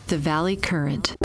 The Valley Current.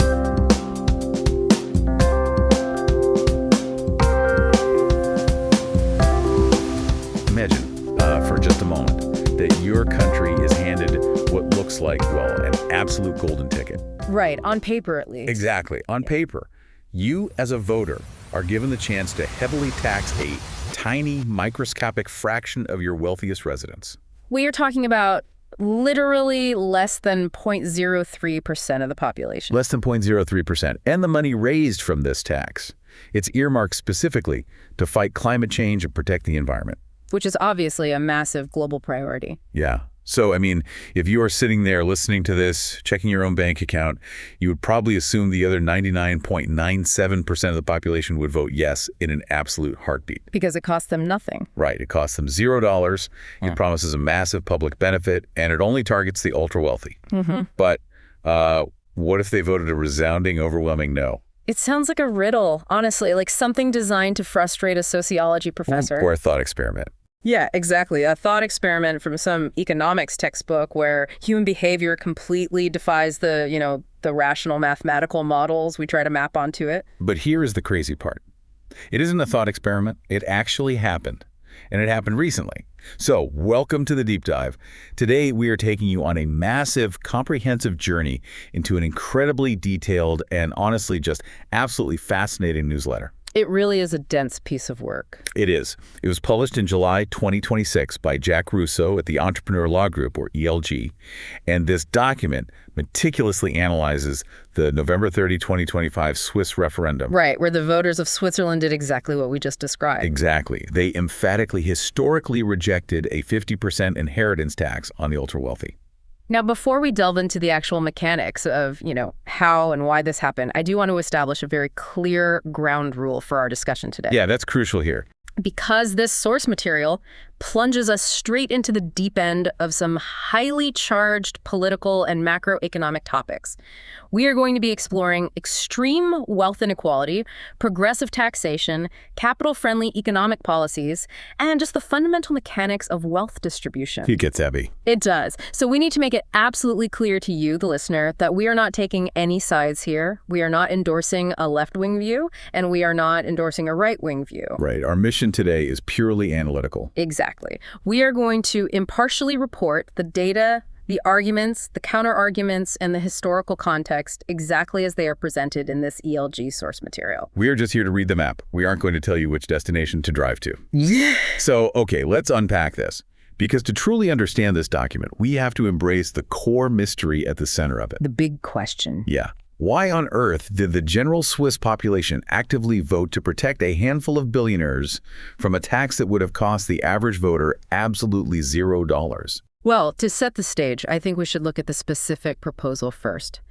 Imagine, for just a moment, that your country is handed what looks like, well, an absolute golden ticket. Right, on paper at least. Exactly, on paper. You, as a voter, are given the chance to heavily tax a tiny, microscopic fraction of your wealthiest residents. We are talking about literally less than 0.03% of the population. Less than 0.03%. And the money raised from this tax. It's earmarked specifically to fight climate change and protect the environment. Which is obviously a massive global priority. Yeah. So, I mean, if you are sitting there listening to this, checking your own bank account, you would probably assume the other 99.97% of the population would vote yes in an absolute heartbeat. Because it costs them nothing. Right. It costs them $0. It promises a massive public benefit, and it only targets the ultra-wealthy. But what if they voted a resounding, overwhelming no? It sounds like a riddle, honestly, like something designed to frustrate a sociology professor. Or a thought experiment. Yeah, exactly. A thought experiment from some economics textbook where human behavior completely defies the rational mathematical models we try to map onto it. But here is the crazy part. It isn't a thought experiment. It actually happened. And it happened recently. So, welcome to the Deep Dive. Today, we are taking you on a massive, comprehensive journey into an incredibly detailed and honestly just absolutely fascinating newsletter. It really is a dense piece of work. It is. It was published in July 2026 by Jack Russo at the Entrepreneur Law Group, or ELG. And this document meticulously analyzes the November 30, 2025 Swiss referendum. Right, where the voters of Switzerland did exactly what we just described. Exactly. They emphatically, historically rejected a 50% inheritance tax on the ultra-wealthy. Now, before we delve into the actual mechanics of, how and why this happened, I do want to establish a very clear ground rule for our discussion today. Yeah, that's crucial here. Because this source material plunges us straight into the deep end of some highly charged political and macroeconomic topics. We are going to be exploring extreme wealth inequality, progressive taxation, capital-friendly economic policies, and just the fundamental mechanics of wealth distribution. It gets heavy. It does. So we need to make it absolutely clear to you, the listener, that we are not taking any sides here. We are not endorsing a left-wing view, and we are not endorsing a right-wing view. Right. Our mission today is purely analytical. Exactly. We are going to impartially report the data, the arguments, the counter-arguments, and the historical context exactly as they are presented in this ELG source material. We are just here to read the map. We aren't going to tell you which destination to drive to. Yeah. So, okay, let's unpack this. Because to truly understand this document, we have to embrace the core mystery at the center of it. The big question. Yeah. Why on earth did the general Swiss population actively vote to protect a handful of billionaires from a tax that would have cost the average voter absolutely $0? Well, to set the stage, I think we should look at the specific proposal first.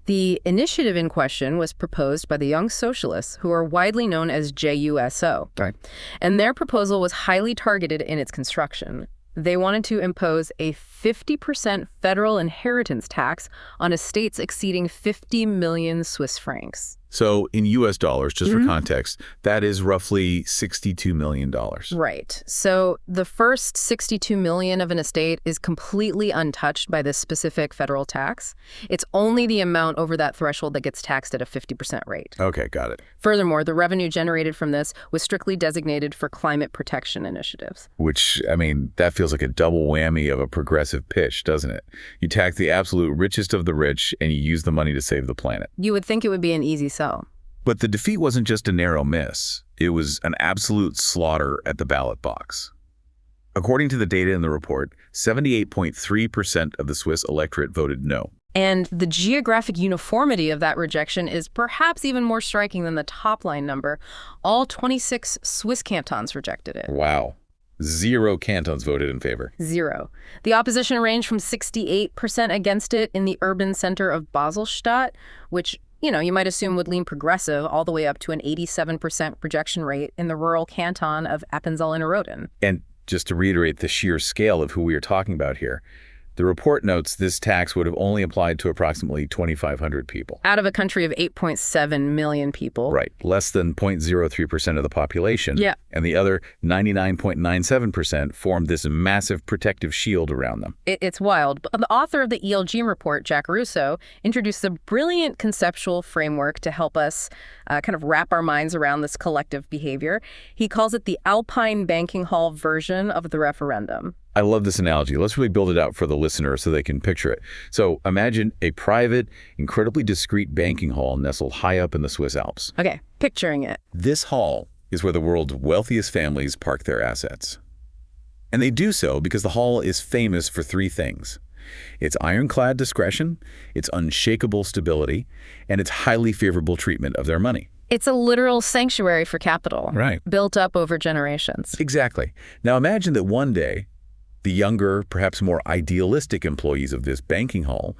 The initiative in question was proposed by the Young Socialists, who are widely known as JUSO. Right. And their proposal was highly targeted in its construction. They wanted to impose a 50% federal inheritance tax on estates exceeding 50 million Swiss francs. So in U.S. dollars, just for context, that is roughly $62 million. Right. So the first 62 million of an estate is completely untouched by this specific federal tax. It's only the amount over that threshold that gets taxed at a 50% rate. Okay, got it. Furthermore, the revenue generated from this was strictly designated for climate protection initiatives. Which, I mean, that feels like a double whammy of a progressive pitch, doesn't it? You tax the absolute richest of the rich, and you use the money to save the planet. You would think it would be an easy sell. But the defeat wasn't just a narrow miss. It was an absolute slaughter at the ballot box. According to the data in the report, 78.3% of the Swiss electorate voted no. And the geographic uniformity of that rejection is perhaps even more striking than the top-line number. All 26 Swiss cantons rejected it. Wow. 0 cantons voted in favor. 0. The opposition ranged from 68% against it in the urban center of Baselstadt, which you might assume would lean progressive, all the way up to an 87% rejection rate in the rural canton of Appenzell-Innerrhoden. And just to reiterate the sheer scale of who we are talking about here, The report notes this tax would have only applied to approximately 2,500 people. Out of a country of 8.7 million people. Right. Less than 0.03% of the population. Yeah. And the other 99.97% formed this massive protective shield around them. It's wild. But the author of the ELG report, Jack Russo, introduced a brilliant conceptual framework to help us kind of wrap our minds around this collective behavior. He calls it the Alpine banking hall version of the referendum. I love this analogy. Let's really build it out for the listener so they can picture it. So imagine a private, incredibly discreet banking hall nestled high up in the Swiss Alps. Okay, picturing it. This hall is where the world's wealthiest families park their assets. And they do so because the hall is famous for three things: its ironclad discretion, its unshakable stability, and its highly favorable treatment of their money. It's a literal sanctuary for capital. Right. Built up over generations. Exactly. Now imagine that one day, the younger, perhaps more idealistic employees of this banking hall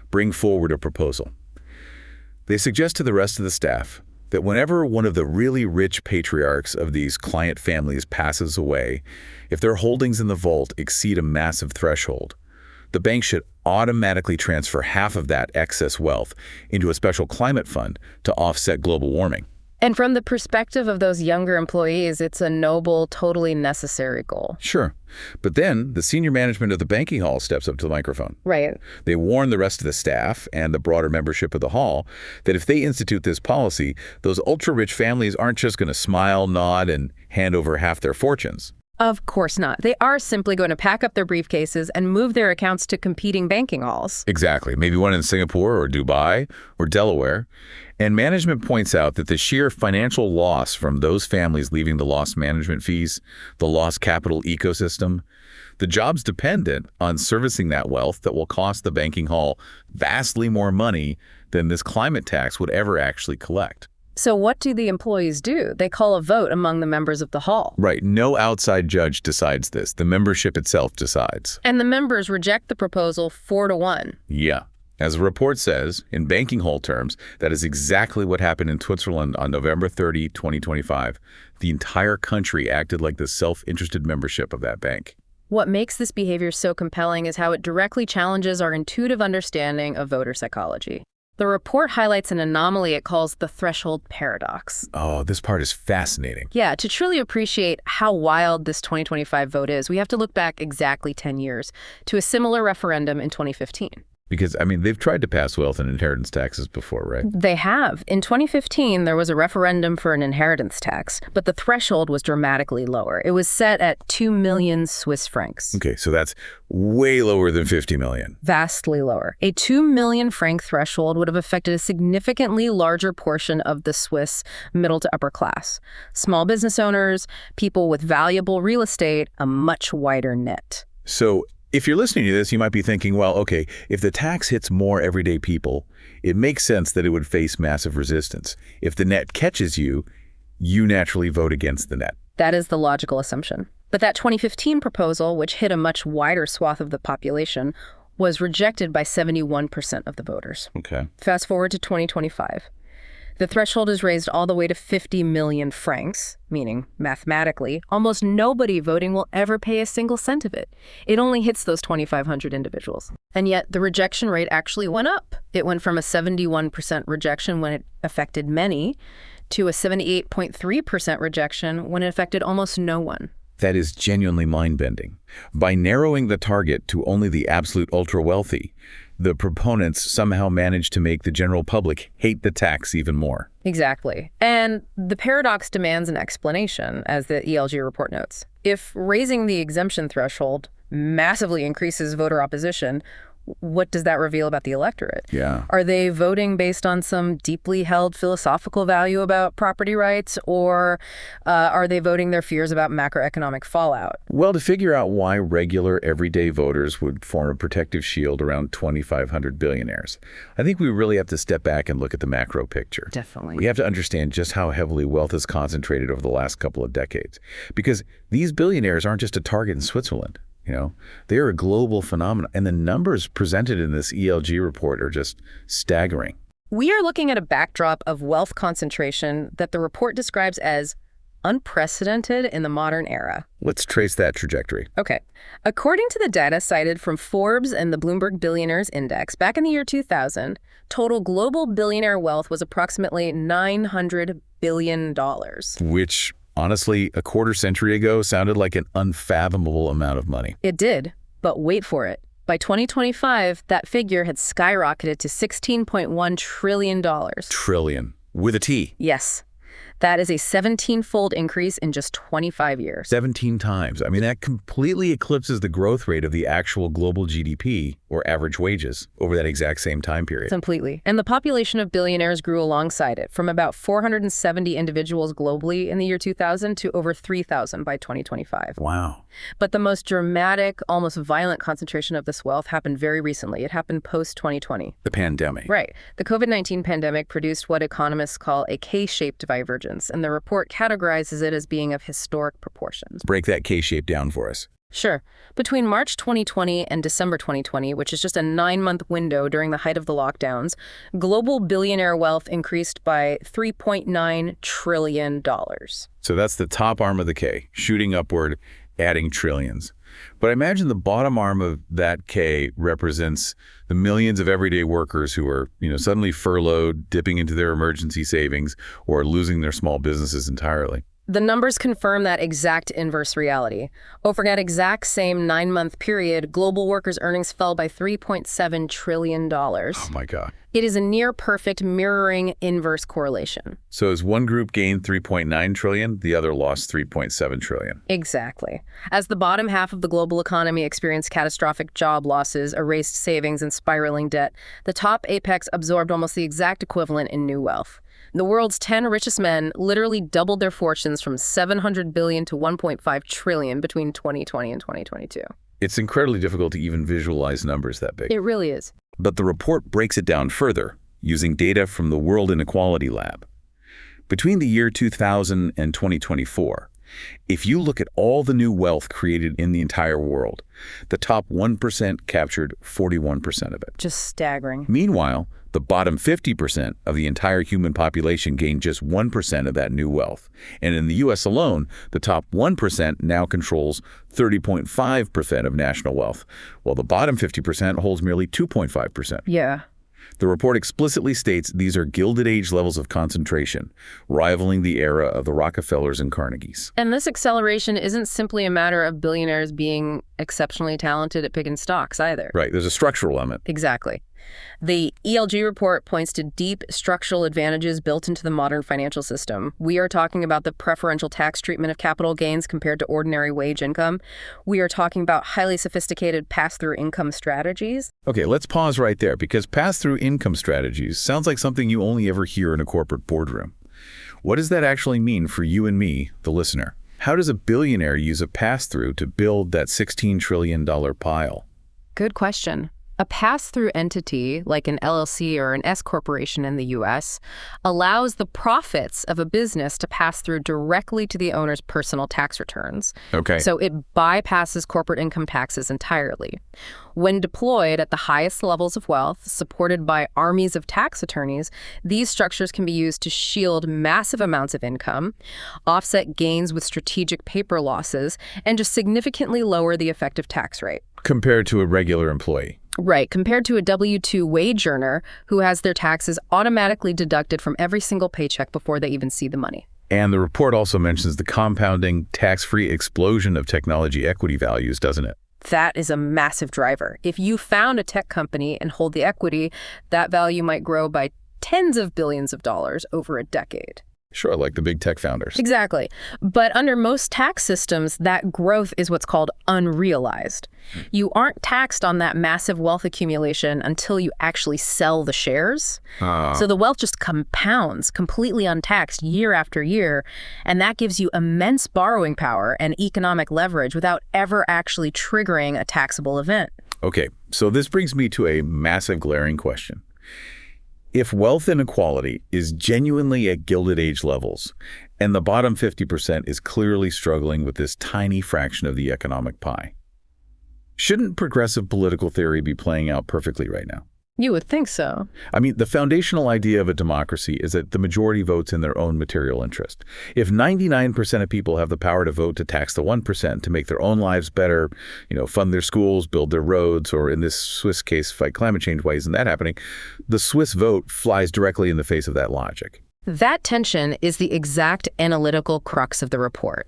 bring forward a proposal. They suggest to the rest of the staff that whenever one of the really rich patriarchs of these client families passes away, if their holdings in the vault exceed a massive threshold, the bank should automatically transfer half of that excess wealth into a special climate fund to offset global warming. And from the perspective of those younger employees, it's a noble, totally necessary goal. Sure. But then the senior management of the banking hall steps up to the microphone. Right. They warn the rest of the staff and the broader membership of the hall that if they institute this policy, those ultra-rich families aren't just going to smile, nod, and hand over half their fortunes. Of course not. They are simply going to pack up their briefcases and move their accounts to competing banking halls. Exactly. Maybe one in Singapore or Dubai or Delaware. And management points out that the sheer financial loss from those families leaving the lost management fees, the lost capital ecosystem, the jobs dependent on servicing that wealth that will cost the banking hall vastly more money than this climate tax would ever actually collect. So what do the employees do? They call a vote among the members of the hall. Right. No outside judge decides this. The membership itself decides. And the members reject the proposal 4-1. Yeah. As the report says, in banking hall terms, that is exactly what happened in Switzerland on November 30, 2025. The entire country acted like the self-interested membership of that bank. What makes this behavior so compelling is how it directly challenges our intuitive understanding of voter psychology. The report highlights an anomaly it calls the threshold paradox. Oh, this part is fascinating. Yeah, to truly appreciate how wild this 2025 vote is, we have to look back exactly 10 years to a similar referendum in 2015. Because, I mean, they've tried to pass wealth and inheritance taxes before, right? They have. In 2015, there was a referendum for an inheritance tax, but the threshold was dramatically lower. It was set at 2 million Swiss francs. Okay, so that's way lower than 50 million. Vastly lower. A 2 million franc threshold would have affected a significantly larger portion of the Swiss middle to upper class. Small business owners, people with valuable real estate, a much wider net. So if you're listening to this, you might be thinking, well, okay, if the tax hits more everyday people, it makes sense that it would face massive resistance. If the net catches you, you naturally vote against the net. That is the logical assumption. But that 2015 proposal, which hit a much wider swath of the population, was rejected by 71% of the voters. Okay. Fast forward to 2025. The threshold is raised all the way to 50 million francs, meaning, mathematically, almost nobody voting will ever pay a single cent of it. It only hits those 2,500 individuals. And yet, the rejection rate actually went up. It went from a 71% rejection when it affected many to a 78.3% rejection when it affected almost no one. That is genuinely mind-bending. By narrowing the target to only the absolute ultra-wealthy, the proponents somehow managed to make the general public hate the tax even more. Exactly. And the paradox demands an explanation, as the ELG report notes. If raising the exemption threshold massively increases voter opposition, what does that reveal about the electorate? Yeah. Are they voting based on some deeply held philosophical value about property rights, or are they voting their fears about macroeconomic fallout? Well, to figure out why regular, everyday voters would form a protective shield around 2,500 billionaires, I think we really have to step back and look at the macro picture. Definitely. We have to understand just how heavily wealth is concentrated over the last couple of decades. Because these billionaires aren't just a target in Switzerland. You know, they are a global phenomenon, and the numbers presented in this ELG report are just staggering. We are looking at a backdrop of wealth concentration that the report describes as unprecedented in the modern era. Let's trace that trajectory. Okay. According to the data cited from Forbes and the Bloomberg Billionaires Index, back in the year 2000, total global billionaire wealth was approximately $900 billion. Which, honestly, a quarter century ago sounded like an unfathomable amount of money. It did, but wait for it. By 2025, that figure had skyrocketed to $16.1 trillion. Trillion. With a T. Yes. That is a 17-fold increase in just 25 years. 17 times. I mean, that completely eclipses the growth rate of the actual global GDP, or average wages, over that exact same time period. Completely. And the population of billionaires grew alongside it, from about 470 individuals globally in the year 2000 to over 3,000 by 2025. Wow. But the most dramatic, almost violent concentration of this wealth happened very recently. It happened post-2020. The pandemic. Right. The COVID-19 pandemic produced what economists call a K-shaped divergence, and the report categorizes it as being of historic proportions. Break that K-shape down for us. Sure. Between March 2020 and December 2020, which is just a 9-month window during the height of the lockdowns, global billionaire wealth increased by $3.9 trillion. So that's the top arm of the K, shooting upward, adding trillions. But I imagine the bottom arm of that K represents the millions of everyday workers who are, suddenly furloughed, dipping into their emergency savings, or losing their small businesses entirely. The numbers confirm that exact inverse reality. Over that exact same 9-month period, global workers' earnings fell by $3.7 trillion. Oh my God. It is a near-perfect mirroring inverse correlation. So as one group gained $3.9 trillion, the other lost $3.7 trillion. Exactly. As the bottom half of the global economy experienced catastrophic job losses, erased savings, and spiraling debt, the top apex absorbed almost the exact equivalent in new wealth. The world's 10 richest men literally doubled their fortunes from $700 billion to $1.5 trillion between 2020 and 2022. It's incredibly difficult to even visualize numbers that big. It really is. But the report breaks it down further, using data from the World Inequality Lab. Between the year 2000 and 2024, if you look at all the new wealth created in the entire world, the top 1% captured 41% of it. Just staggering. Meanwhile, the bottom 50% of the entire human population gained just 1% of that new wealth. And in the U.S. alone, the top 1% now controls 30.5% of national wealth, while the bottom 50% holds merely 2.5%. Yeah. The report explicitly states these are Gilded Age levels of concentration, rivaling the era of the Rockefellers and Carnegies. And this acceleration isn't simply a matter of billionaires being exceptionally talented at picking stocks either. Right, there's a structural element. Exactly. The ELG report points to deep structural advantages built into the modern financial system. We are talking about the preferential tax treatment of capital gains compared to ordinary wage income. We are talking about highly sophisticated pass-through income strategies. Okay, let's pause right there, because pass-through income strategies sounds like something you only ever hear in a corporate boardroom. What does that actually mean for you and me, the listener? How does a billionaire use a pass-through to build that $16 trillion pile? Good question. A pass-through entity, like an LLC or an S corporation in the U.S., allows the profits of a business to pass through directly to the owner's personal tax returns. Okay. So it bypasses corporate income taxes entirely. When deployed at the highest levels of wealth, supported by armies of tax attorneys, these structures can be used to shield massive amounts of income, offset gains with strategic paper losses, and just significantly lower the effective tax rate. Compared to a regular employee. Right, compared to a W-2 wage earner who has their taxes automatically deducted from every single paycheck before they even see the money. And the report also mentions the compounding, tax-free explosion of technology equity values, doesn't it? That is a massive driver. If you found a tech company and hold the equity, that value might grow by tens of billions of dollars over a decade. Sure, like the big tech founders. Exactly. But under most tax systems, that growth is what's called unrealized. You aren't taxed on that massive wealth accumulation until you actually sell the shares. So the wealth just compounds completely untaxed year after year, and that gives you immense borrowing power and economic leverage without ever actually triggering a taxable event. Okay, so this brings me to a massive glaring question. If wealth inequality is genuinely at Gilded Age levels, and the bottom 50% is clearly struggling with this tiny fraction of the economic pie, shouldn't progressive political theory be playing out perfectly right now? You would think so. I mean, the foundational idea of a democracy is that the majority votes in their own material interest. If 99% of people have the power to vote to tax the 1%, to make their own lives better, fund their schools, build their roads, or in this Swiss case, fight climate change, why isn't that happening? The Swiss vote flies directly in the face of that logic. That tension is the exact analytical crux of the report.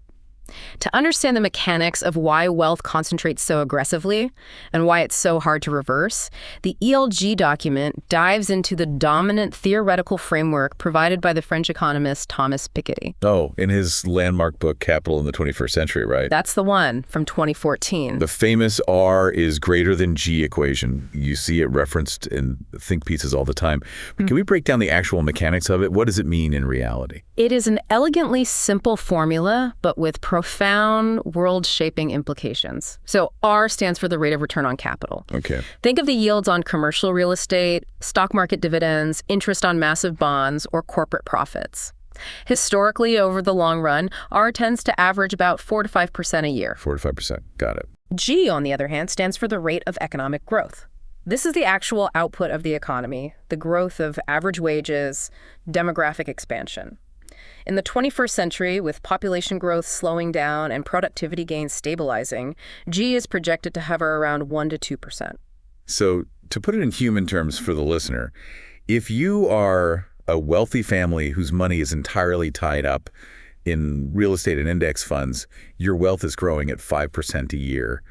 To understand the mechanics of why wealth concentrates so aggressively and why it's so hard to reverse, the ELG document dives into the dominant theoretical framework provided by the French economist Thomas Piketty. Oh, in his landmark book, Capital in the 21st Century, right? That's the one from 2014. The famous R is greater than G equation. You see it referenced in think pieces all the time. But can we break down the actual mechanics of it? What does it mean in reality? It is an elegantly simple formula, but with profound world-shaping implications. So R stands for the rate of return on capital. Okay. Think of the yields on commercial real estate, stock market dividends, interest on massive bonds, or corporate profits. Historically, over the long run, R tends to average about 4 to 5% a year. 4 to 5%. Got it. G, on the other hand, stands for the rate of economic growth. This is the actual output of the economy, the growth of average wages, demographic expansion. In the 21st century, with population growth slowing down and productivity gains stabilizing, G is projected to hover around 1 to 2%. So to put it in human terms for the listener, if you are a wealthy family whose money is entirely tied up in real estate and index funds, your wealth is growing at 5% a year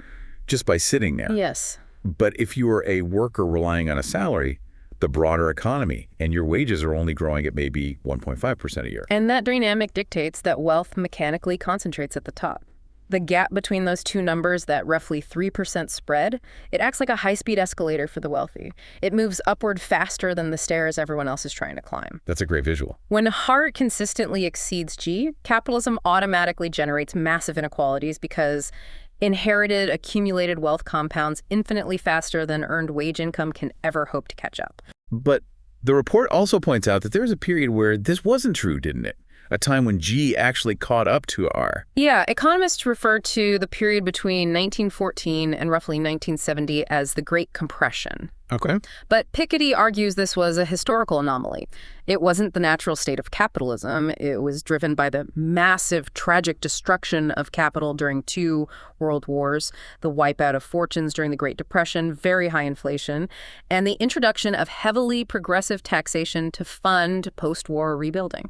just by sitting there. Yes. But if you are a worker relying on a salary, the broader economy, and your wages are only growing at maybe 1.5% a year. And that dynamic dictates that wealth mechanically concentrates at the top. The gap between those two numbers, that roughly 3% spread, it acts like a high-speed escalator for the wealthy. It moves upward faster than the stairs everyone else is trying to climb. That's a great visual. When R consistently exceeds G, capitalism automatically generates massive inequalities because inherited, accumulated wealth compounds infinitely faster than earned wage income can ever hope to catch up. But the report also points out that there was a period where this wasn't true, didn't it? A time when G actually caught up to R. Yeah, economists refer to the period between 1914 and roughly 1970 as the Great Compression. Okay. But Piketty argues this was a historical anomaly. It wasn't the natural state of capitalism. It was driven by the massive, tragic destruction of capital during 2 world wars, the wipeout of fortunes during the Great Depression, very high inflation, and the introduction of heavily progressive taxation to fund post-war rebuilding.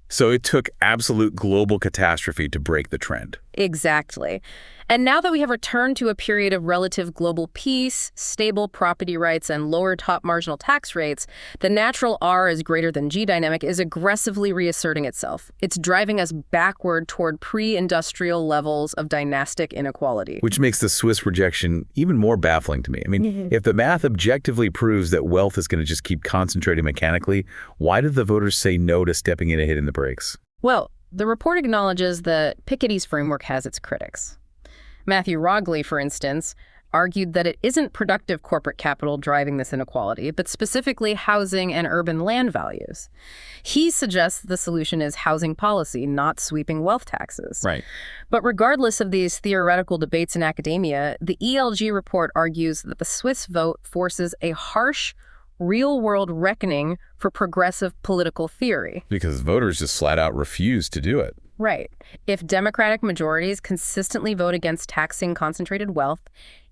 So it took absolute global catastrophe to break the trend. Exactly. And now that we have returned to a period of relative global peace, stable property rights, and lower top marginal tax rates, the natural R is greater than G dynamic is aggressively reasserting itself. It's driving us backward toward pre-industrial levels of dynastic inequality. Which makes the Swiss rejection even more baffling to me. I mean, if the math objectively proves that wealth is going to just keep concentrating mechanically, why did the voters say no to stepping in and hitting the brakes? Well, the report acknowledges that Piketty's framework has its critics. Matthew Rogley, for instance, argued that it isn't productive corporate capital driving this inequality, but specifically housing and urban land values. He suggests the solution is housing policy, not sweeping wealth taxes. Right. But regardless of these theoretical debates in academia, the ELG report argues that the Swiss vote forces a harsh, real-world reckoning for progressive political theory. Because voters just flat out refuse to do it. Right. If Democratic majorities consistently vote against taxing concentrated wealth,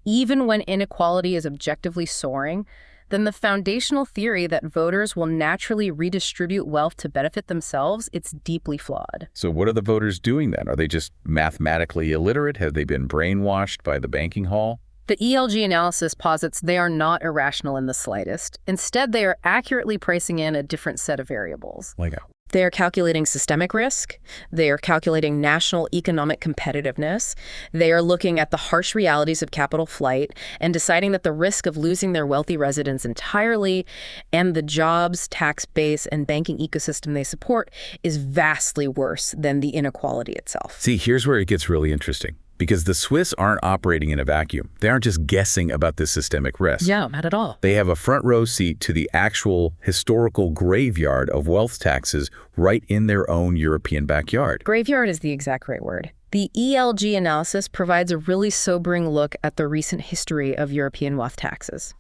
even when inequality is objectively soaring, then the foundational theory that voters will naturally redistribute wealth to benefit themselves, it's deeply flawed. So what are the voters doing then? Are they just mathematically illiterate? Have they been brainwashed by the banking hall? The ELG analysis posits they are not irrational in the slightest. Instead, they are accurately pricing in a different set of variables. Like how? They are calculating systemic risk. They are calculating national economic competitiveness. They are looking at the harsh realities of capital flight and deciding that the risk of losing their wealthy residents entirely and the jobs, tax base, and banking ecosystem they support is vastly worse than the inequality itself. See, here's where it gets really interesting. Because the Swiss aren't operating in a vacuum. They aren't just guessing about this systemic risk. Yeah, not at all. They have a front row seat to the actual historical graveyard of wealth taxes right in their own European backyard. Graveyard is the exact right word. The ELG analysis provides a really sobering look at the recent history of European wealth taxes.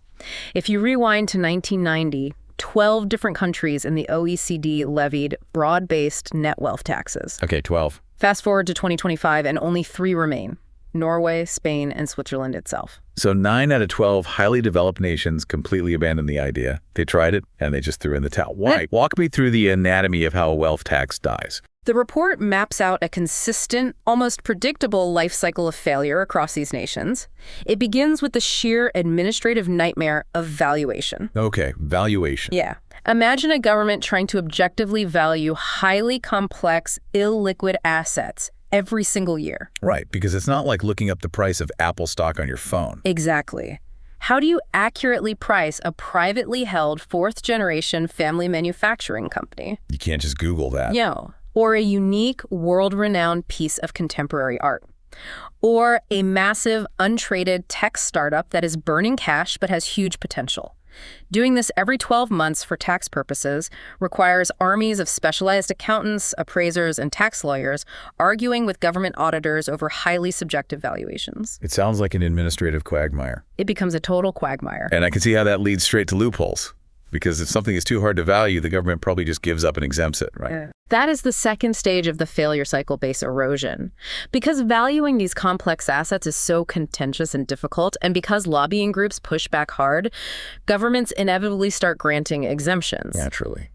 If you rewind to 1990, 12 different countries in the OECD levied broad-based net wealth taxes. Okay, 12. Fast forward to 2025, and only 3 remain: Norway, Spain, and Switzerland itself. So 9 out of 12 highly developed nations completely abandoned the idea. They tried it, and they just threw in the towel. Why? Walk me through the anatomy of how a wealth tax dies. The report maps out a consistent, almost predictable life cycle of failure across these nations. It begins with the sheer administrative nightmare of valuation. Okay, valuation. Yeah. Imagine a government trying to objectively value highly complex, illiquid assets every single year. Right, because it's not like looking up the price of Apple stock on your phone. Exactly. How do you accurately price a privately held fourth-generation family manufacturing company? You can't just Google that. No. Or a unique, world-renowned piece of contemporary art. Or a massive, untraded tech startup that is burning cash but has huge potential. Doing this every 12 months for tax purposes requires armies of specialized accountants, appraisers, and tax lawyers arguing with government auditors over highly subjective valuations. It sounds like an administrative quagmire. It becomes a total quagmire. And I can see how that leads straight to loopholes. Because if something is too hard to value, the government probably just gives up and exempts it, right? Yeah. That is the second stage of the failure cycle-based erosion. Because valuing these complex assets is so contentious and difficult, and because lobbying groups push back hard, governments inevitably start granting exemptions. Naturally.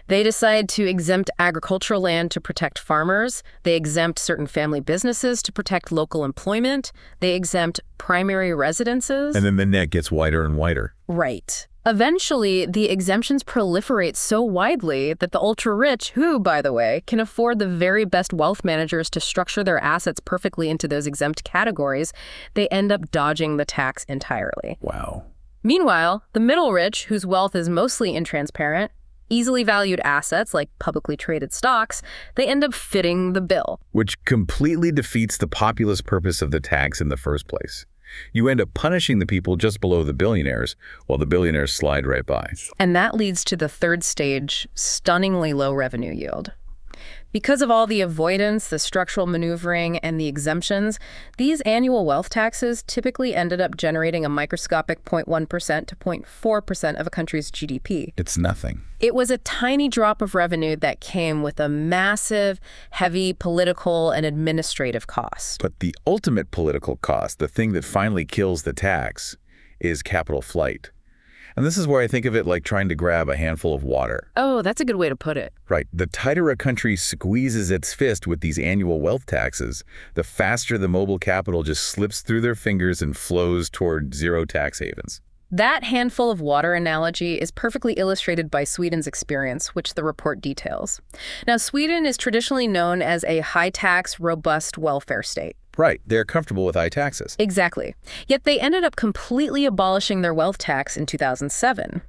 They decide to exempt agricultural land to protect farmers. They exempt certain family businesses to protect local employment. They exempt primary residences. And then the net gets wider and wider. Right. Eventually, the exemptions proliferate so widely that the ultra-rich, who, by the way, can afford the very best wealth managers to structure their assets perfectly into those exempt categories, they end up dodging the tax entirely. Wow. Meanwhile, the middle rich, whose wealth is mostly intransparent, easily valued assets like publicly traded stocks, they end up fitting the bill. Which completely defeats the populist purpose of the tax in the first place. You end up punishing the people just below the billionaires, while the billionaires slide right by. And that leads to the third stage, stunningly low revenue yield. Because of all the avoidance, the structural maneuvering, and the exemptions, these annual wealth taxes typically ended up generating a microscopic 0.1% to 0.4% of a country's GDP. It's nothing. It was a tiny drop of revenue that came with a massive, heavy political and administrative cost. But the ultimate political cost, the thing that finally kills the tax, is capital flight. And this is where I think of it like trying to grab a handful of water. Oh, that's a good way to put it. Right. The tighter a country squeezes its fist with these annual wealth taxes, the faster the mobile capital just slips through their fingers and flows toward zero tax havens. That handful of water analogy is perfectly illustrated by Sweden's experience, which the report details. Now, Sweden is traditionally known as a high-tax, robust welfare state. Right. They're comfortable with high taxes. Exactly. Yet they ended up completely abolishing their wealth tax in 2007.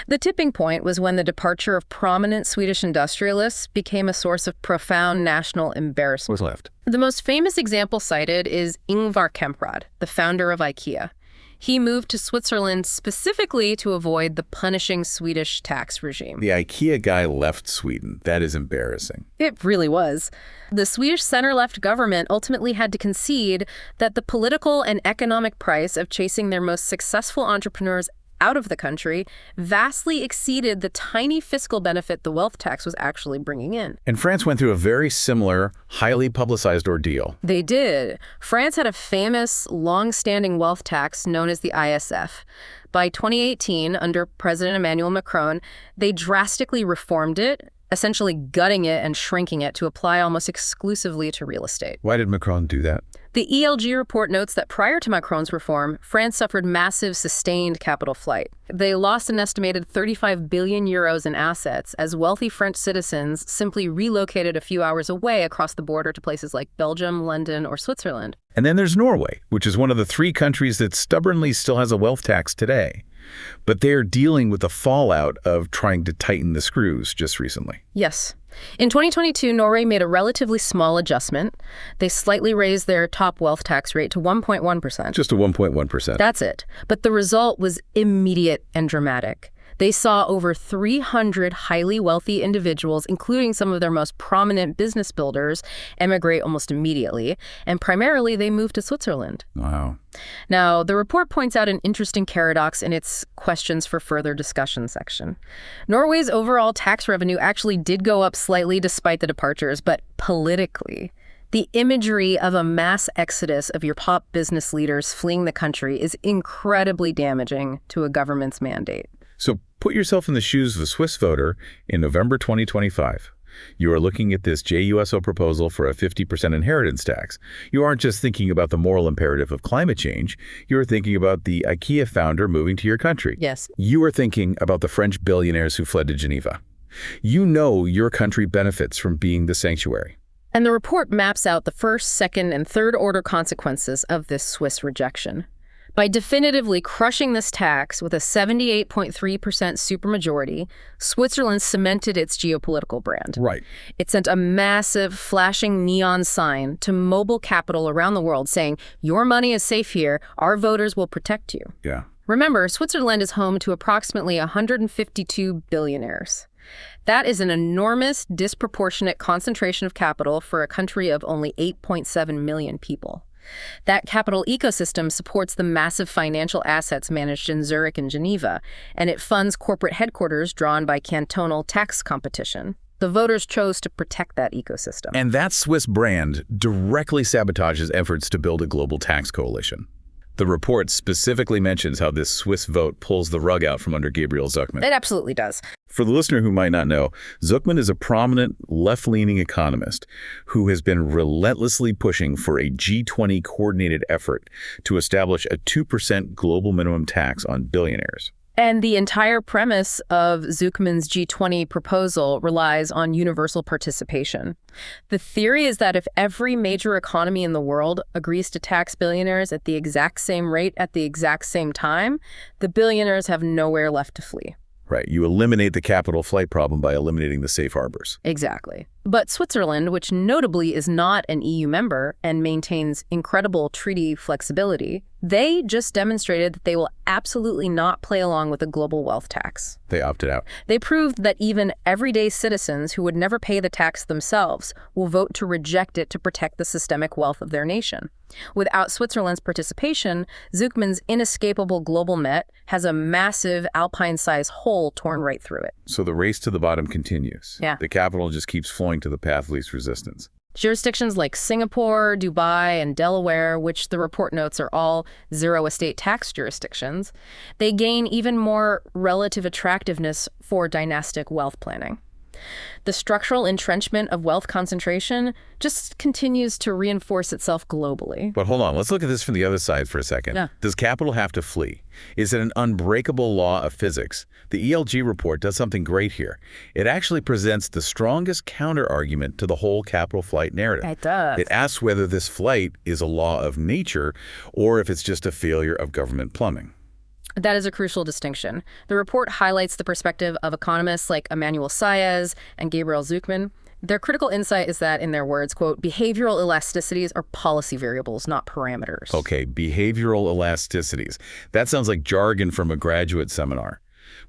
The tipping point was when the departure of prominent Swedish industrialists became a source of profound national embarrassment. What's left? The most famous example cited is Ingvar Kamprad, the founder of IKEA. He moved to Switzerland specifically to avoid the punishing Swedish tax regime. The IKEA guy left Sweden. That is embarrassing. It really was. The Swedish center-left government ultimately had to concede that the political and economic price of chasing their most successful entrepreneurs out of the country vastly exceeded the tiny fiscal benefit the wealth tax was actually bringing in. And France went through a very similar, highly publicized ordeal. They did. France had a famous, long-standing wealth tax known as the ISF. By 2018, under President Emmanuel Macron, they drastically reformed it, essentially gutting it and shrinking it to apply almost exclusively to real estate. Why did Macron do that? The ELG report notes that prior to Macron's reform, France suffered massive, sustained capital flight. They lost an estimated 35 billion euros in assets as wealthy French citizens simply relocated a few hours away across the border to places like Belgium, London, or Switzerland. And then there's Norway, which is one of the 3 countries that stubbornly still has a wealth tax today. But they're dealing with the fallout of trying to tighten the screws just recently. Yes. In 2022, Norway made a relatively small adjustment. They slightly raised their top wealth tax rate to 1.1%. Just a 1.1%. That's it. But the result was immediate and dramatic. They saw over 300 highly wealthy individuals, including some of their most prominent business builders, emigrate almost immediately, and primarily they moved to Switzerland. Wow. Now, the report points out an interesting paradox in its questions for further discussion section. Norway's overall tax revenue actually did go up slightly despite the departures, but politically, the imagery of a mass exodus of your top business leaders fleeing the country is incredibly damaging to a government's mandate. So put yourself in the shoes of a Swiss voter in November 2025. You are looking at this JUSO proposal for a 50% inheritance tax. You aren't just thinking about the moral imperative of climate change. You are thinking about the IKEA founder moving to your country. Yes. You are thinking about the French billionaires who fled to Geneva. You know your country benefits from being the sanctuary. And the report maps out the first, second, and third order consequences of this Swiss rejection. By definitively crushing this tax with a 78.3% supermajority, Switzerland cemented its geopolitical brand. Right. It sent a massive, flashing neon sign to mobile capital around the world saying, your money is safe here, our voters will protect you. Yeah. Remember, Switzerland is home to approximately 152 billionaires. That is an enormous, disproportionate concentration of capital for a country of only 8.7 million people. That capital ecosystem supports the massive financial assets managed in Zurich and Geneva, and it funds corporate headquarters drawn by cantonal tax competition. The voters chose to protect that ecosystem. And that Swiss brand directly sabotages efforts to build a global tax coalition. The report specifically mentions how this Swiss vote pulls the rug out from under Gabriel Zucman. It absolutely does. For the listener who might not know, Zucman is a prominent left-leaning economist who has been relentlessly pushing for a G20 coordinated effort to establish a 2% global minimum tax on billionaires. And the entire premise of Zucman's G20 proposal relies on universal participation. The theory is that if every major economy in the world agrees to tax billionaires at the exact same rate at the exact same time, the billionaires have nowhere left to flee. Right. You eliminate the capital flight problem by eliminating the safe harbors. Exactly. But Switzerland, which notably is not an EU member and maintains incredible treaty flexibility, they just demonstrated that they will absolutely not play along with a global wealth tax. They opted out. They proved that even everyday citizens who would never pay the tax themselves will vote to reject it to protect the systemic wealth of their nation. Without Switzerland's participation, Zucman's inescapable global net has a massive alpine-sized hole torn right through it. So the race to the bottom continues. Yeah. The capital just keeps flowing to the path of least resistance. Jurisdictions like Singapore, Dubai, and Delaware, which the report notes are all zero estate tax jurisdictions, they gain even more relative attractiveness for dynastic wealth planning. The structural entrenchment of wealth concentration just continues to reinforce itself globally. But hold on, let's look at this from the other side for a second. Yeah. Does capital have to flee? Is it an unbreakable law of physics? The ELG report does something great here. It actually presents the strongest counter-argument to the whole capital flight narrative. It does. It asks whether this flight is a law of nature or if it's just a failure of government plumbing. That is a crucial distinction. The report highlights the perspective of economists like Emmanuel Saez and Gabriel Zucman. Their critical insight is that, in their words, quote, behavioral elasticities are policy variables, not parameters. Okay, behavioral elasticities. That sounds like jargon from a graduate seminar.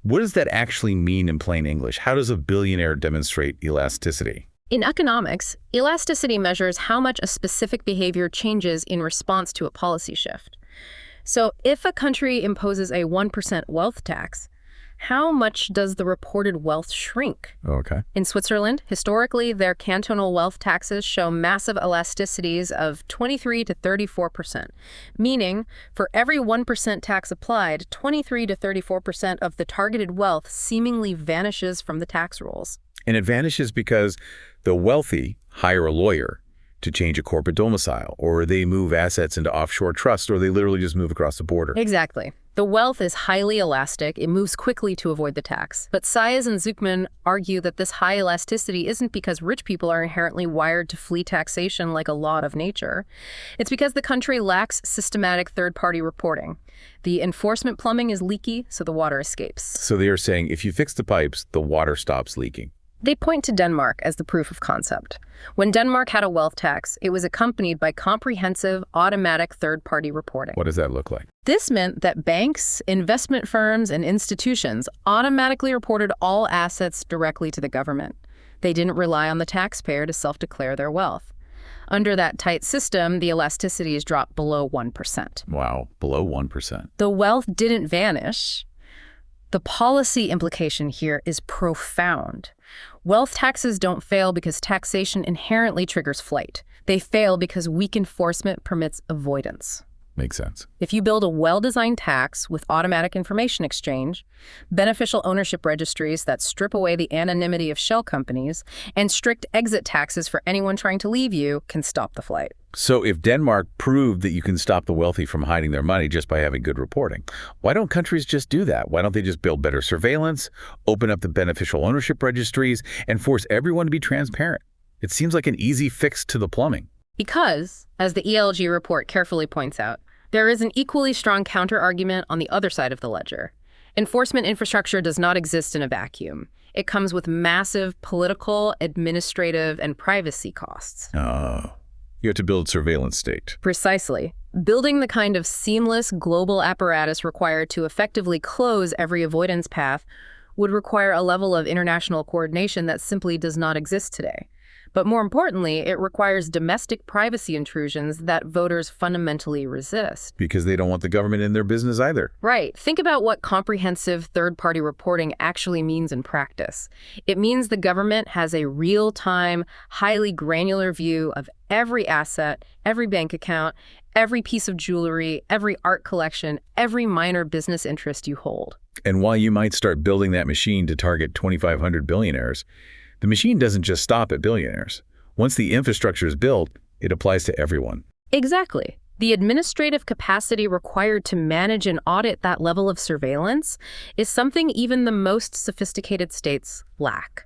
What does that actually mean in plain English? How does a billionaire demonstrate elasticity? In economics, elasticity measures how much a specific behavior changes in response to a policy shift. So if a country imposes a 1% wealth tax, how much does the reported wealth shrink? Okay. In Switzerland, historically, their cantonal wealth taxes show massive elasticities of 23 to 34%, meaning for every 1% tax applied, 23 to 34% of the targeted wealth seemingly vanishes from the tax rolls. And it vanishes because the wealthy hire a lawyer to change a corporate domicile, or they move assets into offshore trusts, or they literally just move across the border. Exactly. The wealth is highly elastic. It moves quickly to avoid the tax. But Saez and Zucman argue that this high elasticity isn't because rich people are inherently wired to flee taxation like a law of nature. It's because the country lacks systematic third-party reporting. The enforcement plumbing is leaky, so the water escapes. So they are saying if you fix the pipes, the water stops leaking. They point to Denmark as the proof of concept. When Denmark had a wealth tax, it was accompanied by comprehensive, automatic third-party reporting. What does that look like? This meant that banks, investment firms, and institutions automatically reported all assets directly to the government. They didn't rely on the taxpayer to self-declare their wealth. Under that tight system, the elasticities dropped below 1%. Wow, below 1%. The wealth didn't vanish. The policy implication here is profound. Wealth taxes don't fail because taxation inherently triggers flight. They fail because weak enforcement permits avoidance. Makes sense. If you build a well-designed tax with automatic information exchange, beneficial ownership registries that strip away the anonymity of shell companies, and strict exit taxes for anyone trying to leave you, can stop the flight. So if Denmark proved that you can stop the wealthy from hiding their money just by having good reporting, why don't countries just do that? Why don't they just build better surveillance, open up the beneficial ownership registries, and force everyone to be transparent? It seems like an easy fix to the plumbing. Because, as the ELG report carefully points out, there is an equally strong counter-argument on the other side of the ledger. Enforcement infrastructure does not exist in a vacuum. It comes with massive political, administrative, and privacy costs. Oh. You have to build a surveillance state. Precisely. Building the kind of seamless global apparatus required to effectively close every avoidance path would require a level of international coordination that simply does not exist today. But more importantly, it requires domestic privacy intrusions that voters fundamentally resist. Because they don't want the government in their business either. Right. Think about what comprehensive third-party reporting actually means in practice. It means the government has a real-time, highly granular view of every asset, every bank account, every piece of jewelry, every art collection, every minor business interest you hold. And while you might start building that machine to target 2,500 billionaires, the machine doesn't just stop at billionaires. Once the infrastructure is built, it applies to everyone. Exactly. The administrative capacity required to manage and audit that level of surveillance is something even the most sophisticated states lack.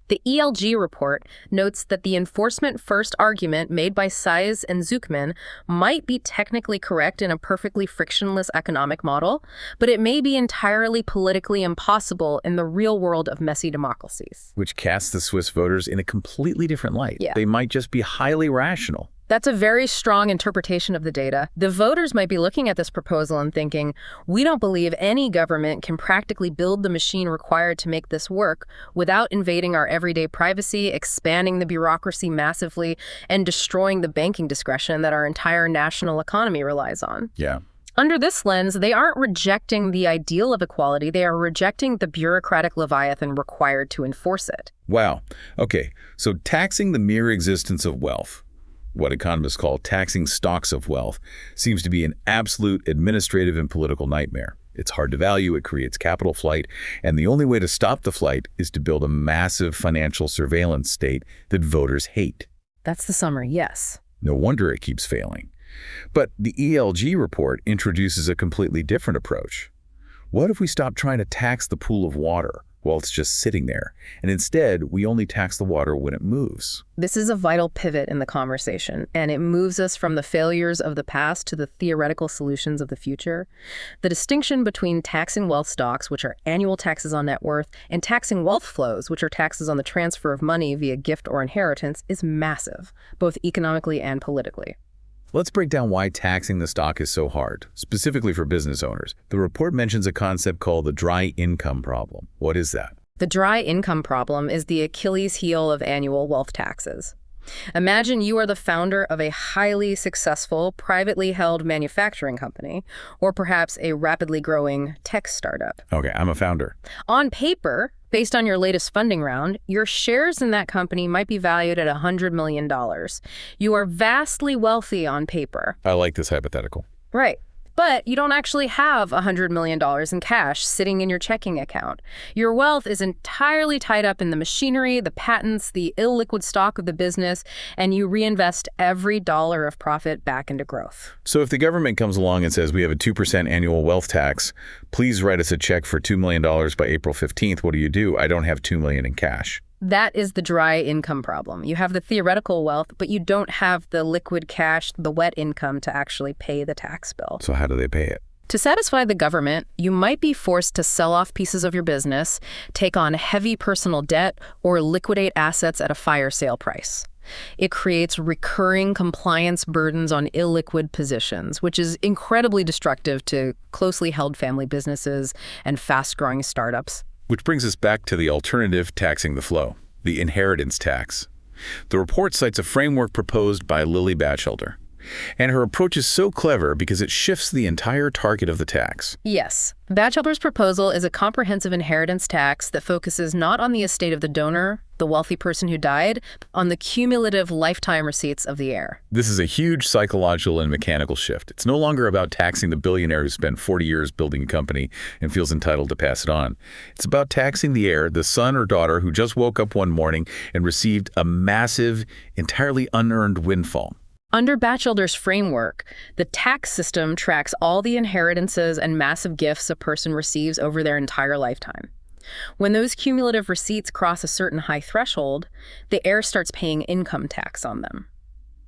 The ELG report notes that the enforcement-first argument made by Size and Zuckman might be technically correct in a perfectly frictionless economic model, but it may be entirely politically impossible in the real world of messy democracies. Which casts the Swiss voters in a completely different light. Yeah. They might just be highly rational. That's a very strong interpretation of the data. The voters might be looking at this proposal and thinking, we don't believe any government can practically build the machine required to make this work without invading our everyday privacy, expanding the bureaucracy massively, and destroying the banking discretion that our entire national economy relies on. Yeah. Under this lens, they aren't rejecting the ideal of equality, they are rejecting the bureaucratic leviathan required to enforce it. Wow. Okay, so taxing the mere existence of wealth, what economists call taxing stocks of wealth, seems to be an absolute administrative and political nightmare. It's hard to value, it creates capital flight, and the only way to stop the flight is to build a massive financial surveillance state that voters hate. That's the summary, yes. No wonder it keeps failing. But the ELG report introduces a completely different approach. What if we stop trying to tax the pool of water while it's just sitting there, and instead we only tax the water when it moves? This is a vital pivot in the conversation, and it moves us from the failures of the past to the theoretical solutions of the future. The distinction between taxing wealth stocks, which are annual taxes on net worth, and taxing wealth flows, which are taxes on the transfer of money via gift or inheritance, is massive, both economically and politically. Let's break down why taxing the stock is so hard, specifically for business owners. The report mentions a concept called the dry income problem. What is that? The dry income problem is the Achilles heel of annual wealth taxes. Imagine you are the founder of a highly successful, privately held manufacturing company, or perhaps a rapidly growing tech startup. Okay, I'm a founder. On paper, based on your latest funding round, your shares in that company might be valued at $100 million. You are vastly wealthy on paper. I like this hypothetical. Right. But you don't actually have $100 million in cash sitting in your checking account. Your wealth is entirely tied up in the machinery, the patents, the illiquid stock of the business, and you reinvest every dollar of profit back into growth. So if the government comes along and says we have a 2% annual wealth tax, please write us a check for $2 million by April 15th, what do? I don't have $2 million in cash. That is the dry income problem. You have the theoretical wealth, but you don't have the liquid cash, the wet income to actually pay the tax bill. So how do they pay it? To satisfy the government, you might be forced to sell off pieces of your business, take on heavy personal debt, or liquidate assets at a fire sale price. It creates recurring compliance burdens on illiquid positions, which is incredibly destructive to closely held family businesses and fast-growing startups. Which brings us back to the alternative taxing the flow, the inheritance tax. The report cites a framework proposed by Lily Batchelder. And her approach is so clever because it shifts the entire target of the tax. Yes. Batchelder's proposal is a comprehensive inheritance tax that focuses not on the estate of the donor, the wealthy person who died, but on the cumulative lifetime receipts of the heir. This is a huge psychological and mechanical shift. It's no longer about taxing the billionaire who spent 40 years building a company and feels entitled to pass it on. It's about taxing the heir, the son or daughter who just woke up one morning and received a massive, entirely unearned windfall. Under Batchelder's framework, the tax system tracks all the inheritances and massive gifts a person receives over their entire lifetime. When those cumulative receipts cross a certain high threshold, the heir starts paying income tax on them.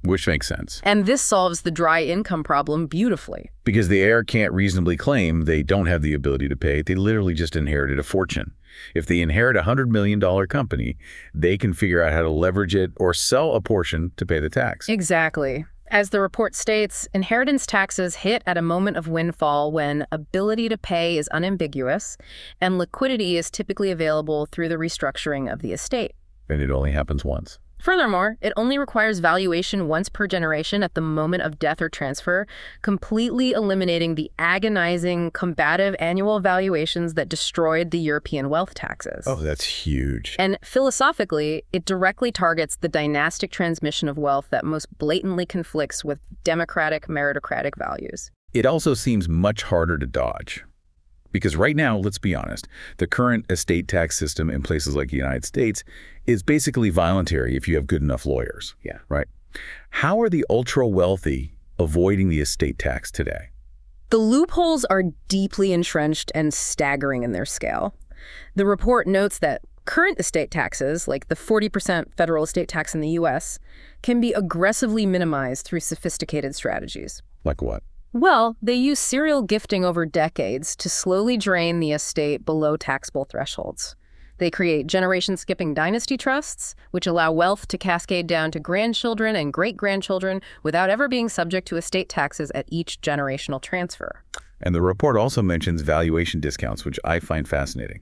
Which makes sense. And this solves the dry income problem beautifully. Because the heir can't reasonably claim they don't have the ability to pay. They literally just inherited a fortune. If they inherit a $100 million company, they can figure out how to leverage it or sell a portion to pay the tax. Exactly. As the report states, inheritance taxes hit at a moment of windfall when ability to pay is unambiguous and liquidity is typically available through the restructuring of the estate. And it only happens once. Furthermore, it only requires valuation once per generation at the moment of death or transfer, completely eliminating the agonizing, combative annual valuations that destroyed the European wealth taxes. Oh, that's huge. And philosophically, it directly targets the dynastic transmission of wealth that most blatantly conflicts with democratic, meritocratic values. It also seems much harder to dodge. Because right now, let's be honest, the current estate tax system in places like the United States is basically voluntary if you have good enough lawyers. Yeah. Right? How are the ultra-wealthy avoiding the estate tax today? The loopholes are deeply entrenched and staggering in their scale. The report notes that current estate taxes, like the 40% federal estate tax in the U.S., can be aggressively minimized through sophisticated strategies. Like what? Well, they use serial gifting over decades to slowly drain the estate below taxable thresholds. They create generation-skipping dynasty trusts, which allow wealth to cascade down to grandchildren and great-grandchildren without ever being subject to estate taxes at each generational transfer. And the report also mentions valuation discounts, which I find fascinating.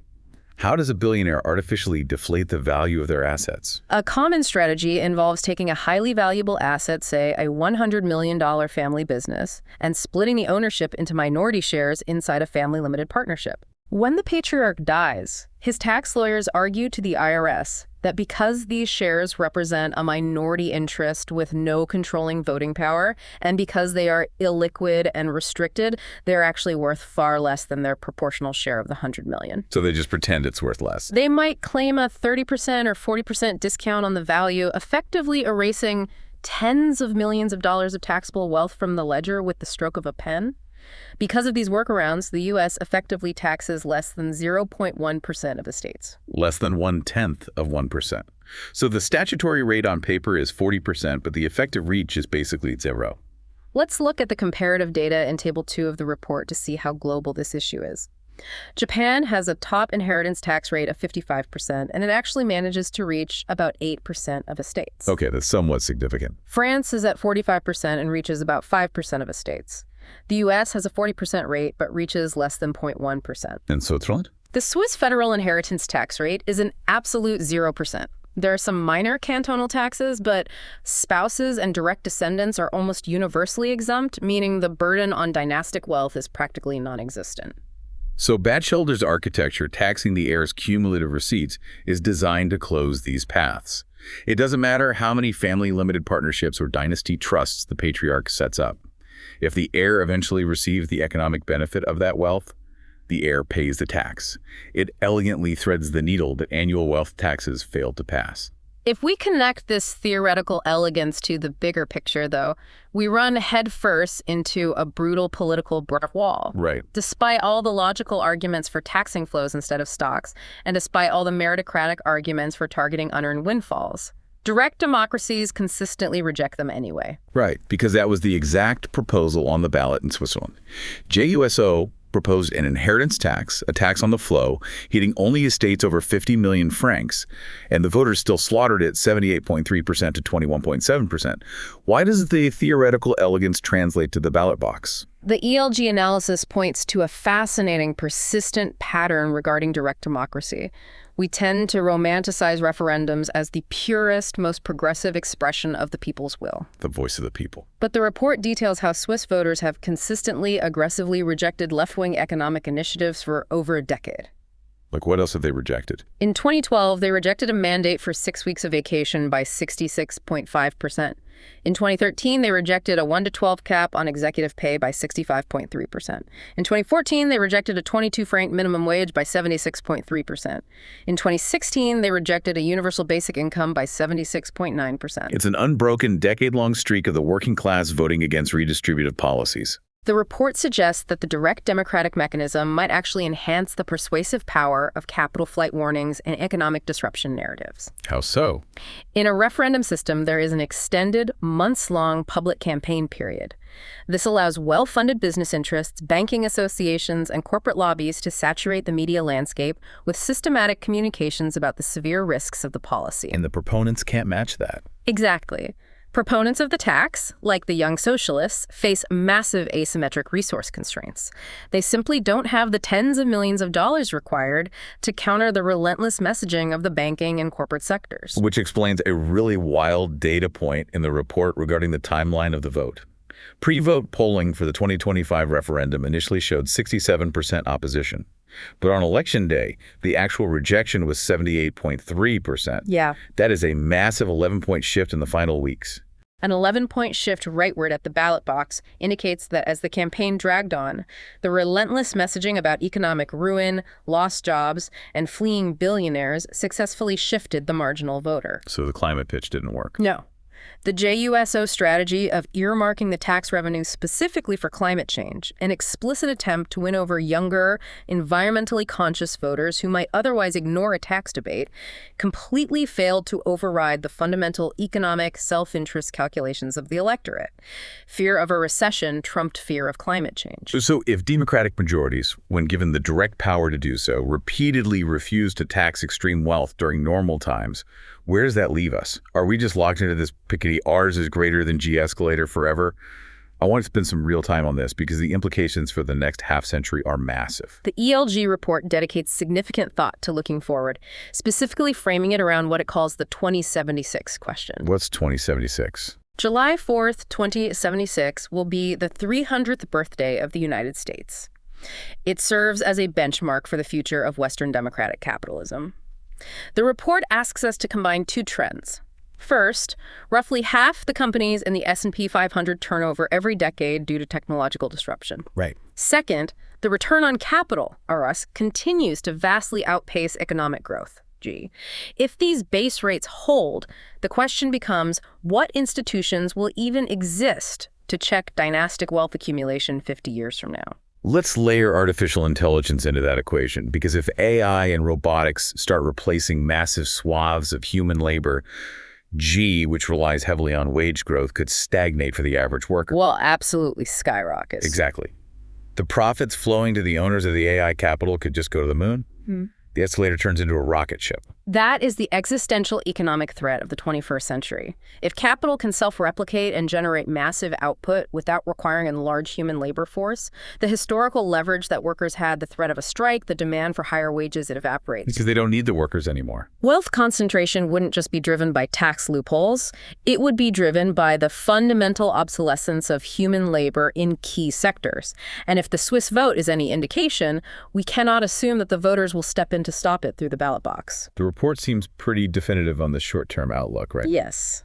How does a billionaire artificially deflate the value of their assets? A common strategy involves taking a highly valuable asset, say a $100 million family business, and splitting the ownership into minority shares inside a family limited partnership. When the patriarch dies, his tax lawyers argue to the IRS that because these shares represent a minority interest with no controlling voting power, and because they are illiquid and restricted, they're actually worth far less than their proportional share of the $100 million. So they just pretend it's worth less. They might claim a 30% or 40% discount on the value, effectively erasing tens of millions of dollars of taxable wealth from the ledger with the stroke of a pen. Because of these workarounds, the U.S. effectively taxes less than 0.1% of estates. Less than 1/10 of 1%. So the statutory rate on paper is 40%, but the effective reach is basically zero. Let's look at the comparative data in Table 2 of the report to see how global this issue is. Japan has a top inheritance tax rate of 55%, and it actually manages to reach about 8% of estates. Okay, that's somewhat significant. France is at 45% and reaches about 5% of estates. The U.S. has a 40% rate, but reaches less than 0.1%. And Switzerland? The Swiss federal inheritance tax rate is an absolute 0%. There are some minor cantonal taxes, but spouses and direct descendants are almost universally exempt, meaning the burden on dynastic wealth is practically non-existent. So Batchelder's architecture taxing the heir's cumulative receipts is designed to close these paths. It doesn't matter how many family limited partnerships or dynasty trusts the patriarch sets up. If the heir eventually receives the economic benefit of that wealth, the heir pays the tax. It elegantly threads the needle that annual wealth taxes failed to pass. If we connect this theoretical elegance to the bigger picture, though, we run headfirst into a brutal political brick wall. Right. Despite all the logical arguments for taxing flows instead of stocks, and despite all the meritocratic arguments for targeting unearned windfalls, Direct democracies consistently reject them anyway. Right, because that was the exact proposal on the ballot in Switzerland. JUSO proposed an inheritance tax, a tax on the flow, hitting only estates over 50 million francs, and the voters still slaughtered it 78.3% to 21.7%. Why does the theoretical elegance translate to the ballot box? The ELG analysis points to a fascinating, persistent pattern regarding direct democracy. We tend to romanticize referendums as the purest, most progressive expression of the people's will. The voice of the people. But the report details how Swiss voters have consistently, aggressively rejected left-wing economic initiatives for over a decade. Like, what else have they rejected? In 2012, they rejected a mandate for 6 weeks of vacation by 66.5%. In 2013, they rejected a 1 to 12 cap on executive pay by 65.3%. In 2014, they rejected a 22 franc minimum wage by 76.3%. In 2016, they rejected a universal basic income by 76.9%. It's an unbroken decade-long streak of the working class voting against redistributive policies. The report suggests that the direct democratic mechanism might actually enhance the persuasive power of capital flight warnings and economic disruption narratives. How so? In a referendum system, there is an extended, months-long public campaign period. This allows well-funded business interests, banking associations, and corporate lobbies to saturate the media landscape with systematic communications about the severe risks of the policy. And the proponents can't match that. Exactly. Proponents of the tax, like the Young Socialists, face massive asymmetric resource constraints. They simply don't have the tens of millions of dollars required to counter the relentless messaging of the banking and corporate sectors. Which explains a really wild data point in the report regarding the timeline of the vote. Pre-vote polling for the 2025 referendum initially showed 67% opposition. But on election day, the actual rejection was 78.3%. Yeah. That is a massive 11-point shift in the final weeks. An 11-point shift rightward at the ballot box indicates that as the campaign dragged on, the relentless messaging about economic ruin, lost jobs, and fleeing billionaires successfully shifted the marginal voter. So the climate pitch didn't work. No. The JUSO strategy of earmarking the tax revenue specifically for climate change, an explicit attempt to win over younger, environmentally conscious voters who might otherwise ignore a tax debate, completely failed to override the fundamental economic self-interest calculations of the electorate. Fear of a recession trumped fear of climate change. So if Democratic majorities, when given the direct power to do so, repeatedly refuse to tax extreme wealth during normal times, where does that leave us? Are we just locked into this Piketty ours is greater than G escalator forever? I want to spend some real time on this because the implications for the next half-century are massive. The ELG report dedicates significant thought to looking forward, specifically framing it around what it calls the 2076 question. What's 2076? July 4th, 2076 will be the 300th birthday of the United States. It serves as a benchmark for the future of Western democratic capitalism. The report asks us to combine two trends. First, roughly half the companies in the S&P 500 turnover every decade due to technological disruption. Right. Second, the return on capital, ROS, continues to vastly outpace economic growth, G. If these base rates hold, the question becomes, what institutions will even exist to check dynastic wealth accumulation 50 years from now? Let's layer artificial intelligence into that equation, because if AI and robotics start replacing massive swaths of human labor, G, which relies heavily on wage growth, could stagnate for the average worker. Well, absolutely skyrocket. Exactly. The profits flowing to the owners of the AI capital could just go to the moon. The escalator turns into a rocket ship. That is the existential economic threat of the 21st century. If capital can self-replicate and generate massive output without requiring a large human labor force, the historical leverage that workers had, the threat of a strike, the demand for higher wages, it evaporates. Because they don't need the workers anymore. Wealth concentration wouldn't just be driven by tax loopholes. It would be driven by the fundamental obsolescence of human labor in key sectors. And if the Swiss vote is any indication, we cannot assume that the voters will step in to stop it through the ballot box. The report seems pretty definitive on the short-term outlook, right? Yes.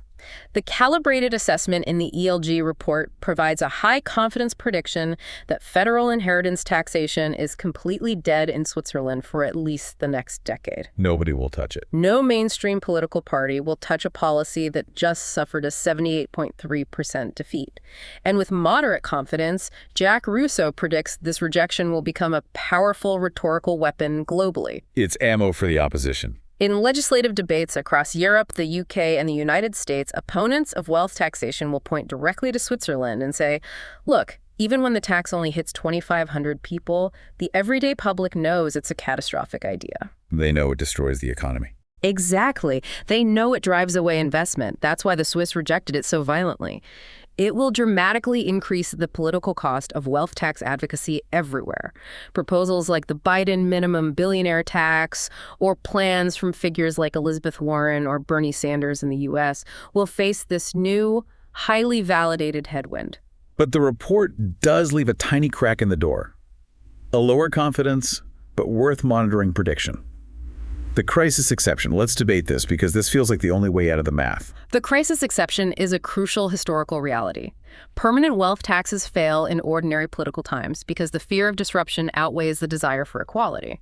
The calibrated assessment in the ELG report provides a high-confidence prediction that federal inheritance taxation is completely dead in Switzerland for at least the next decade. Nobody will touch it. No mainstream political party will touch a policy that just suffered a 78.3% defeat. And with moderate confidence, Jack Russo predicts this rejection will become a powerful rhetorical weapon globally. It's ammo for the opposition. In legislative debates across Europe, the UK, and the United States, opponents of wealth taxation will point directly to Switzerland and say, look, even when the tax only hits 2,500 people, the everyday public knows it's a catastrophic idea. They know it destroys the economy. Exactly. They know it drives away investment. That's why the Swiss rejected it so violently. It will dramatically increase the political cost of wealth tax advocacy everywhere. Proposals like the Biden minimum billionaire tax or plans from figures like Elizabeth Warren or Bernie Sanders in the U.S. will face this new, highly validated headwind. But the report does leave a tiny crack in the door. A lower confidence, but worth monitoring prediction. The crisis exception. Let's debate this because this feels like the only way out of the math. The crisis exception is a crucial historical reality. Permanent wealth taxes fail in ordinary political times because the fear of disruption outweighs the desire for equality.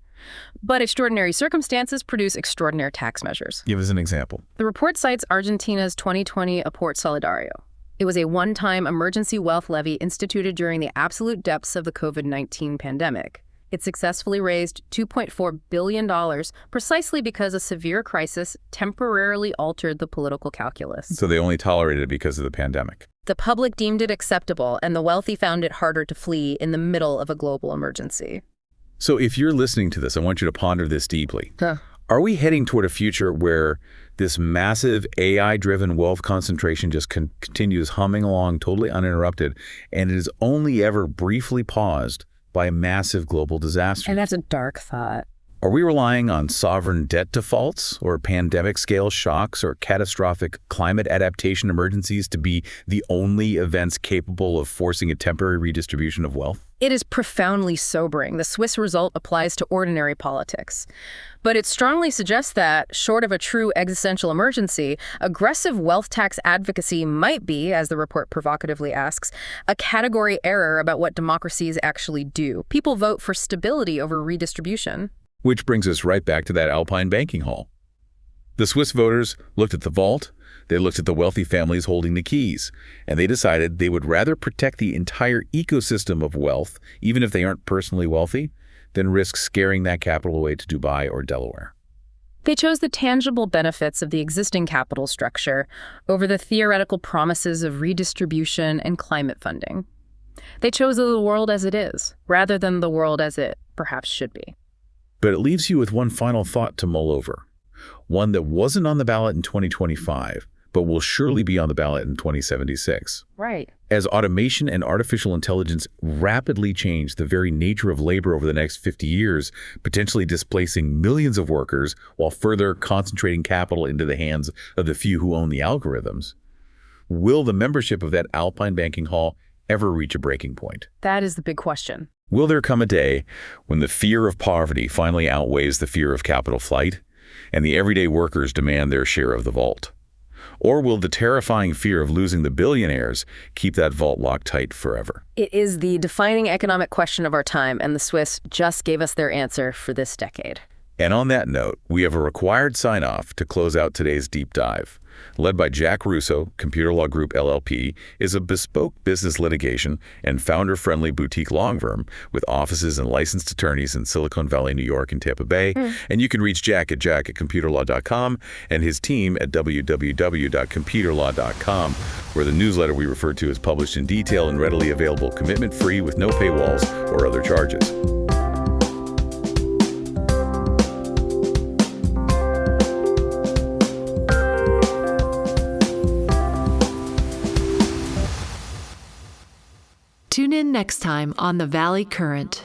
But extraordinary circumstances produce extraordinary tax measures. Give us an example. The report cites Argentina's 2020 Aporte Solidario. It was a one-time emergency wealth levy instituted during the absolute depths of the COVID-19 pandemic. It successfully raised $2.4 billion precisely because a severe crisis temporarily altered the political calculus. So they only tolerated it because of the pandemic. The public deemed it acceptable, and the wealthy found it harder to flee in the middle of a global emergency. So if you're listening to this, I want you to ponder this deeply. Are we heading toward a future where this massive AI-driven wealth concentration just continues humming along totally uninterrupted, and it is only ever briefly paused by a massive global disaster? And that's a dark thought. Are we relying on sovereign debt defaults or pandemic-scale shocks or catastrophic climate adaptation emergencies to be the only events capable of forcing a temporary redistribution of wealth? It is profoundly sobering. The Swiss result applies to ordinary politics. But it strongly suggests that, short of a true existential emergency, aggressive wealth tax advocacy might be, as the report provocatively asks, a category error about what democracies actually do. People vote for stability over redistribution. Which brings us right back to that Alpine banking hall. The Swiss voters looked at the vault, they looked at the wealthy families holding the keys, and they decided they would rather protect the entire ecosystem of wealth, even if they aren't personally wealthy, than risk scaring that capital away to Dubai or Delaware. They chose the tangible benefits of the existing capital structure over the theoretical promises of redistribution and climate funding. They chose the world as it is, rather than the world as it perhaps should be. But it leaves you with one final thought to mull over, one that wasn't on the ballot in 2025, but will surely be on the ballot in 2076. Right. As automation and artificial intelligence rapidly change the very nature of labor over the next 50 years, potentially displacing millions of workers while further concentrating capital into the hands of the few who own the algorithms, will the membership of that Alpine banking hall ever reach a breaking point? That is the big question. Will there come a day when the fear of poverty finally outweighs the fear of capital flight, and the everyday workers demand their share of the vault? Or will the terrifying fear of losing the billionaires keep that vault locked tight forever? It is the defining economic question of our time, and the Swiss just gave us their answer for this decade. And on that note, we have a required sign-off to close out today's deep dive. Led by Jack Russo, Computer Law Group LLP is a bespoke business litigation and founder-friendly boutique law firm with offices and licensed attorneys in Silicon Valley, New York, and Tampa Bay. And you can reach Jack at computerlaw.com and his team at www.computerlaw.com, where the newsletter we refer to is published in detail and readily available, commitment-free with no paywalls or other charges. Tune in next time on The Valley Current.